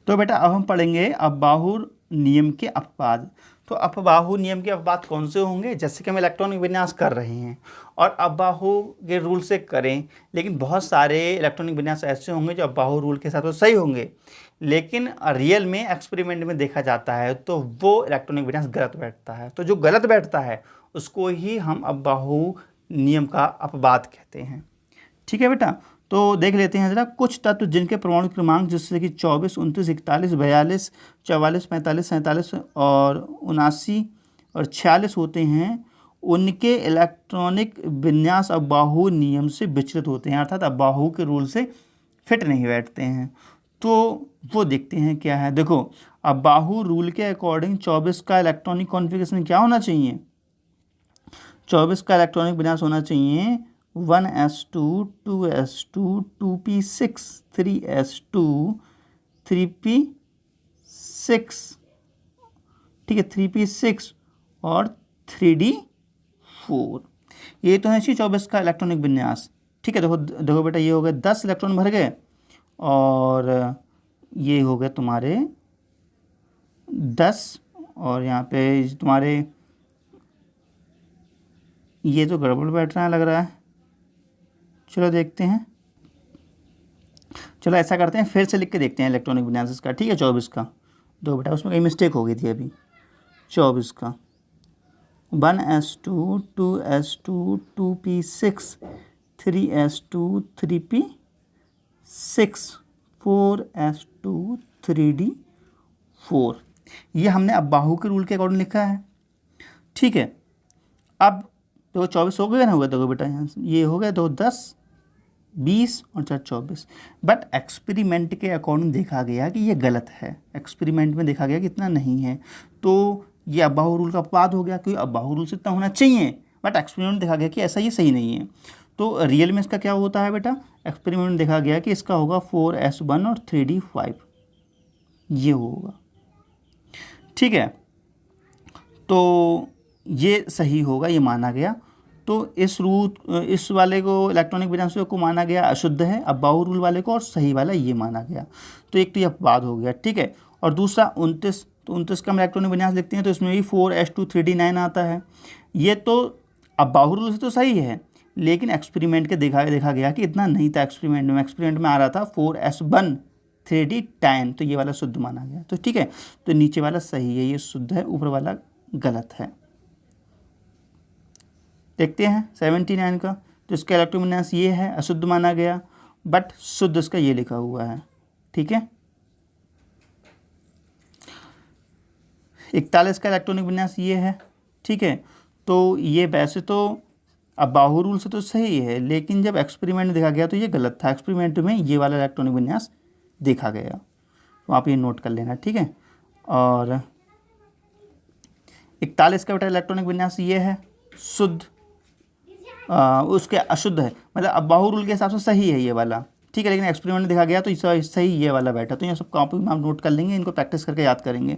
तो बेटा अब हम पढ़ेंगे अब्बाहु नियम के अपवाद। तो अब्बाहु नियम के अपवाद कौन से होंगे? जैसे कि हम इलेक्ट्रॉनिक विन्यास कर रहे हैं और अब्बाहु के रूल से करें, लेकिन बहुत सारे इलेक्ट्रॉनिक विन्यास ऐसे होंगे जो अब्बाहु रूल के साथ तो सही होंगे, लेकिन रियल में एक्सपेरिमेंट में देखा जाता है तो वो इलेक्ट्रॉनिक विन्यास गलत बैठता है। तो जो गलत बैठता है उसको ही हम अब्बाहु नियम का अपवाद कहते हैं। ठीक है बेटा, तो देख लेते हैं जरा कुछ तत्व जिनके परमाणु क्रमांक जैसे कि 24, 29, 41, 42, 44, 45, 47 और 79 और 46 होते हैं, उनके इलेक्ट्रॉनिक विन्यास अब्बाहु नियम से विचलित होते हैं, अर्थात अब्बाहु के रूल से फिट नहीं बैठते हैं। तो वो देखते हैं क्या है। देखो, अब्बाहु रूल के अकॉर्डिंग 24 का इलेक्ट्रॉनिक कॉन्फ़िगरेशन क्या होना चाहिए? 24 का इलेक्ट्रॉनिक विन्यास होना चाहिए 1s2 2s2 2p6 3s2 3p6, ठीक है, 3p6 और 3d4। ये तो है 24 का इलेक्ट्रॉनिक विन्यास। ठीक है, देखो देखो बेटा, ये हो गए 10 इलेक्ट्रॉन भर गए और ये हो गए तुम्हारे 10, और यहाँ पे तुम्हारे ये तो गड़बड़ बैठ रहा है लग रहा है। चलो देखते हैं, चलो ऐसा करते हैं, फिर से लिख के देखते हैं इलेक्ट्रॉनिक विन्यास का। ठीक है, 24 का, दो बेटा उसमें कहीं मिस्टेक हो गई थी अभी। 24 का 1s2 2s2 2p6 3s2 3p6 4s2 3d4, ये हमने अब्बाहु के रूल के अकॉर्डिंग लिखा है। ठीक है, अब देखो 24 हो गए ना, हुआ देखो बेटा, यहाँ से ये हो गया, दो 10 20 और 4 24। बट एक्सपेरिमेंट के अकॉर्डिंग देखा गया कि ये गलत है, एक्सपेरिमेंट में देखा गया कि इतना नहीं है, तो ये अब्बाहु रूल का अपवाद हो गया, क्योंकि अब्बाहु रूल से इतना होना चाहिए, बट एक्सपेरिमेंट में देखा गया कि ऐसा ये सही नहीं है। तो रियल में इसका क्या होता है बेटा? एक्सपेरिमेंट में देखा गया कि इसका होगा 4s1 और 3d5, ये होगा। ठीक है, तो ये सही होगा, ये माना गया। तो इस वाले को इलेक्ट्रॉनिक विन्यास को माना गया अशुद्ध है, अब्बाहु रूल वाले को, और सही वाला ये माना गया। तो एक तो ये अपवाद हो गया। ठीक है, और दूसरा 29, तो 29 का हम इलेक्ट्रॉनिक विन्यास लिखते हैं तो इसमें भी 4s2 3d9 आता है। ये तो अब्बाहु रूल से तो सही है, लेकिन एक्सपेरिमेंट के देखा गया कि इतना नहीं था। एक्सपेरिमेंट में आ रहा था 4s1 3d10, तो ये वाला शुद्ध माना गया। तो ठीक है, तो नीचे वाला सही है, ये शुद्ध है, ऊपर वाला गलत है। देखते हैं 79 का, तो इसका इलेक्ट्रॉनिक विन्यास ये है, अशुद्ध माना गया, बट शुद्ध इसका ये लिखा हुआ है। ठीक है, 41 का इलेक्ट्रॉनिक विन्यास ये है। ठीक है, तो ये वैसे तो अब्बाहु रूल से तो सही है, लेकिन जब एक्सपेरिमेंट देखा गया तो ये गलत था। एक्सपेरिमेंट में ये वाला इलेक्ट्रॉनिक विन्यास देखा गया, तो आप ये नोट कर लेना। ठीक है, और 41 का बेटा इलेक्ट्रॉनिक विन्यास ये है, शुद्ध, उसके अशुद्ध है, मतलब अब्बाहु रूल के हिसाब से सही है ये वाला। ठीक है, लेकिन एक्सपेरिमेंट में देखा गया तो सही ये वाला बैठा। तो ये सब कॉपी में हम नोट कर लेंगे, इनको प्रैक्टिस करके याद करेंगे।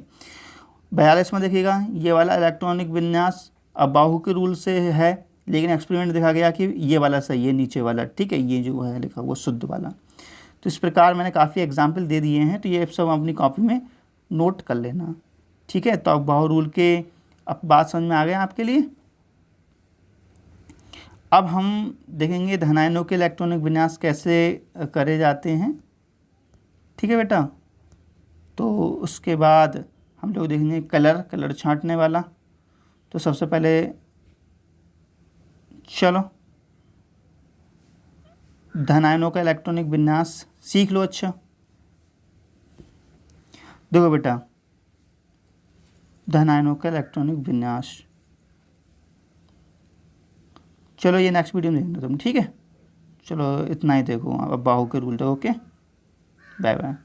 42 में देखिएगा, ये वाला इलेक्ट्रॉनिक विन्यास अब्बाहु के रूल से है, लेकिन एक्सपेरिमेंट देखा गया कि ये वाला सही है, नीचे वाला। ठीक है, ये जो है लिखा हुआ शुद्ध वाला। तो इस प्रकार मैंने काफ़ी एग्जाम्पल दे दिए हैं, तो ये सब अपनी कॉपी में नोट कर लेना। ठीक है, तो अब्बाहु रूल के अब बात समझ में आ गए आपके लिए। अब हम देखेंगे धनायनों के इलेक्ट्रॉनिक विन्यास कैसे करे जाते हैं। ठीक है बेटा, तो उसके बाद हम लोग देखेंगे कलर छांटने वाला। तो सबसे पहले चलो धनायनों का इलेक्ट्रॉनिक विन्यास सीख लो। अच्छा देखो बेटा, धनायनों का इलेक्ट्रॉनिक विन्यास, चलो ये नेक्स्ट वीडियो में देखना तुम। ठीक है, चलो इतना ही देखो, अब अब्बाहु के रूल देखो। Okay, bye bye.